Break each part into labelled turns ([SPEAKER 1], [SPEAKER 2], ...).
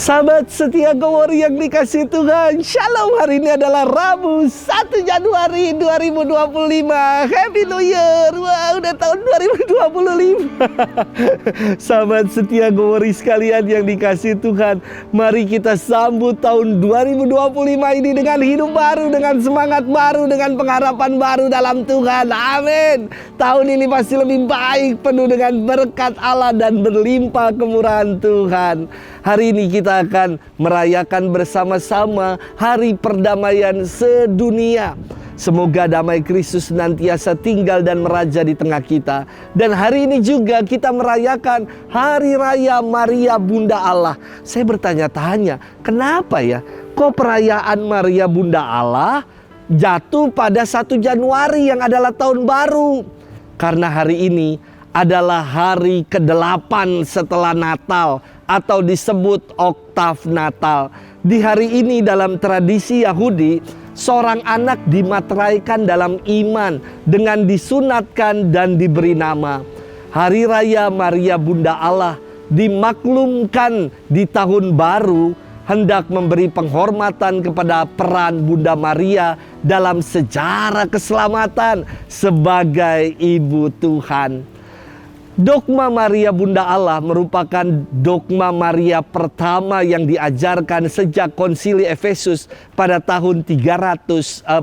[SPEAKER 1] Sahabat setia Gowori yang dikasih Tuhan, Shalom. Hari ini adalah Rabu 1 Januari 2025. Happy New Year. Wah, udah tahun 2025. Sahabat setia Gowori sekalian yang dikasih Tuhan, mari kita sambut tahun 2025 ini dengan hidup baru, dengan semangat baru, dengan pengharapan baru dalam Tuhan. Amin. Tahun ini pasti lebih baik, penuh dengan berkat Allah dan berlimpah kemurahan Tuhan. Hari ini kita akan merayakan bersama-sama Hari Perdamaian Sedunia. Semoga damai Kristus senantiasa tinggal dan meraja di tengah kita. Dan hari ini juga kita merayakan Hari Raya Maria Bunda Allah. Saya bertanya-tanya, kenapa ya kok perayaan Maria Bunda Allah jatuh pada 1 Januari yang adalah tahun baru? Karena hari ini adalah hari ke-8 setelah Natal, atau disebut oktav Natal. Di hari ini dalam tradisi Yahudi, seorang anak dimateraikan dalam iman dengan disunatkan dan diberi nama. Hari Raya Maria Bunda Allah dimaklumkan di tahun baru hendak memberi penghormatan kepada peran Bunda Maria dalam sejarah keselamatan sebagai Ibu Tuhan. Dogma Maria Bunda Allah merupakan dogma Maria pertama yang diajarkan sejak Konsili Efesus pada tahun 431.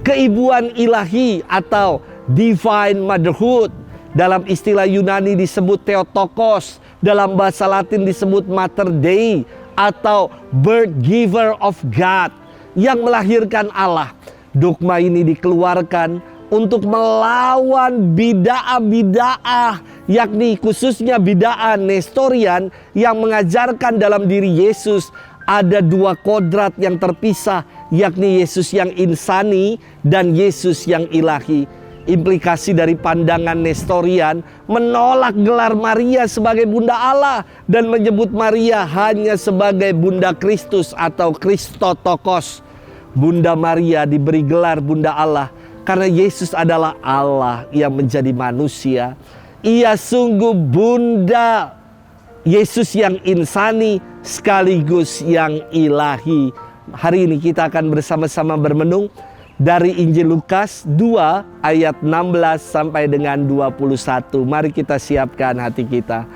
[SPEAKER 1] Keibuan ilahi atau divine motherhood, dalam istilah Yunani disebut Theotokos, dalam bahasa Latin disebut Mater Dei atau birth giver of God, yang melahirkan Allah. Dogma ini dikeluarkan untuk melawan bid'ah-bid'ah, yakni khususnya bid'ah Nestorian yang mengajarkan dalam diri Yesus ada dua kodrat yang terpisah, yakni Yesus yang insani dan Yesus yang ilahi. Implikasi dari pandangan Nestorian menolak gelar Maria sebagai Bunda Allah dan menyebut Maria hanya sebagai Bunda Kristus atau Christotokos. Bunda Maria diberi gelar Bunda Allah karena Yesus adalah Allah yang menjadi manusia. Ia sungguh Bunda Yesus yang insani sekaligus yang ilahi. Hari ini kita akan bersama-sama bermenung dari Injil Lukas 2 ayat 16 sampai dengan 21. Mari kita siapkan hati kita.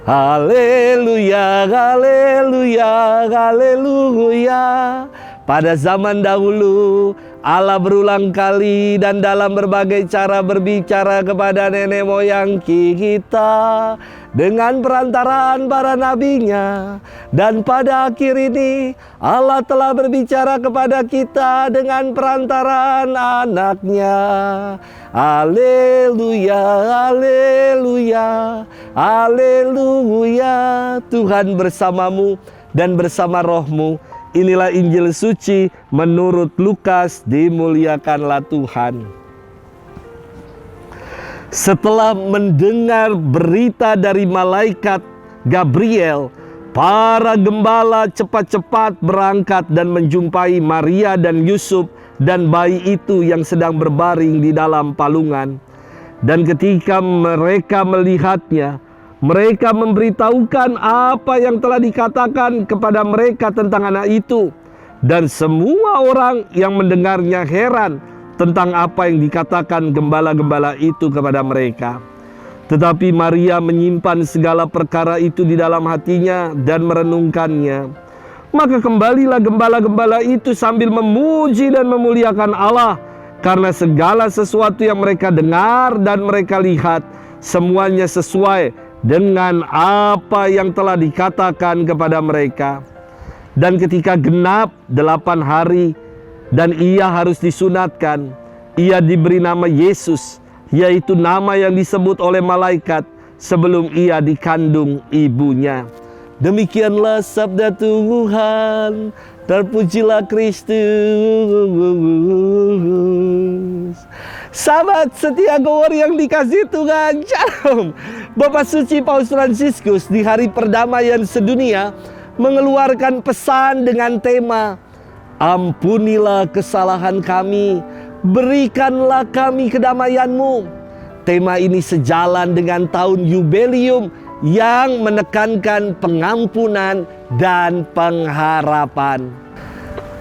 [SPEAKER 1] Haleluya, haleluya, haleluya. Pada zaman dahulu Allah berulang kali dan dalam berbagai cara berbicara kepada nenek moyang kita dengan perantaraan para nabinya. Dan pada akhir ini Allah telah berbicara kepada kita dengan perantaraan anaknya. Haleluya, haleluya, haleluya. Tuhan bersamamu dan bersama rohmu. Inilah Injil suci menurut Lukas, dimuliakanlah Tuhan. Setelah mendengar berita dari malaikat Gabriel, para gembala cepat-cepat berangkat dan menjumpai Maria dan Yusuf dan bayi itu yang sedang berbaring di dalam palungan. Dan ketika mereka melihatnya, mereka memberitahukan apa yang telah dikatakan kepada mereka tentang anak itu. Dan semua orang yang mendengarnya heran tentang apa yang dikatakan gembala-gembala itu kepada mereka. Tetapi Maria menyimpan segala perkara itu di dalam hatinya dan merenungkannya. Maka kembalilah gembala-gembala itu sambil memuji dan memuliakan Allah, karena segala sesuatu yang mereka dengar dan mereka lihat, semuanya sesuai dengan apa yang telah dikatakan kepada mereka. Dan ketika genap 8 hari dan ia harus disunatkan, ia diberi nama Yesus, yaitu nama yang disebut oleh malaikat sebelum ia dikandung ibunya. Demikianlah sabda Tuhan. Terpujilah Kristus. Sahabat setia Gowori yang dikasih Tuhan, Shalom. Bapak Suci Paus Fransiskus di Hari Perdamaian Sedunia mengeluarkan pesan dengan tema Ampunilah kesalahan kami, berikanlah kami kedamaian-Mu. Tema ini sejalan dengan tahun Yubelium yang menekankan pengampunan dan pengharapan.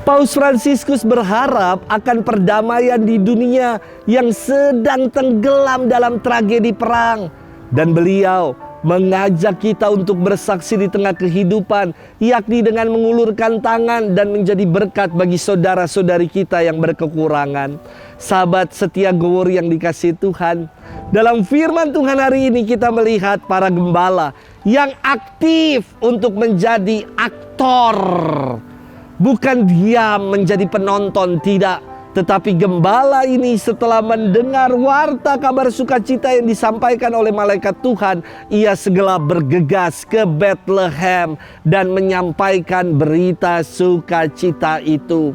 [SPEAKER 1] Paus Fransiskus berharap akan perdamaian di dunia yang sedang tenggelam dalam tragedi perang. Dan beliau mengajak kita untuk bersaksi di tengah kehidupan, yakni dengan mengulurkan tangan dan menjadi berkat bagi saudara-saudari kita yang berkekurangan. Sahabat setia Gowori yang dikasihi Tuhan, dalam firman Tuhan hari ini kita melihat para gembala yang aktif untuk menjadi aktor. Bukan diam menjadi penonton, tidak. Tetapi gembala ini setelah mendengar warta kabar sukacita yang disampaikan oleh malaikat Tuhan, ia segera bergegas ke Bethlehem dan menyampaikan berita sukacita itu.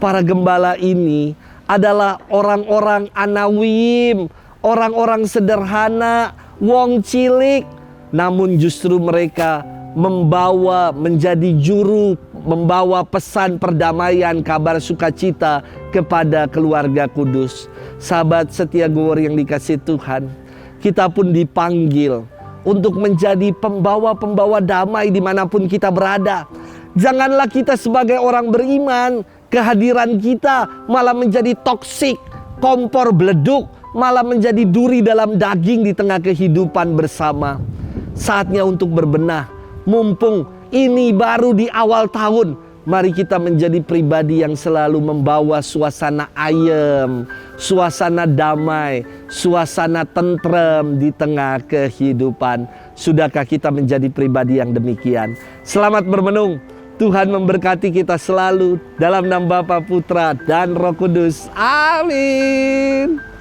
[SPEAKER 1] Para gembala ini adalah orang-orang Anawim, orang-orang sederhana, wong cilik. Namun justru mereka menjadi juru membawa pesan perdamaian, kabar sukacita kepada keluarga kudus. Sahabat setia Gowori yang dikasihi Tuhan, kita pun dipanggil untuk menjadi pembawa-pembawa damai dimanapun kita berada. Janganlah kita sebagai orang beriman, kehadiran kita malah menjadi toksik, kompor beleduk, malah menjadi duri dalam daging di tengah kehidupan bersama. Saatnya untuk berbenah. Mumpung ini baru di awal tahun, mari kita menjadi pribadi yang selalu membawa suasana ayem, suasana damai, suasana tentrem di tengah kehidupan. Sudahkah kita menjadi pribadi yang demikian? Selamat bermenung. Tuhan memberkati kita selalu dalam nama Bapa, Putra, dan Roh Kudus. Amin.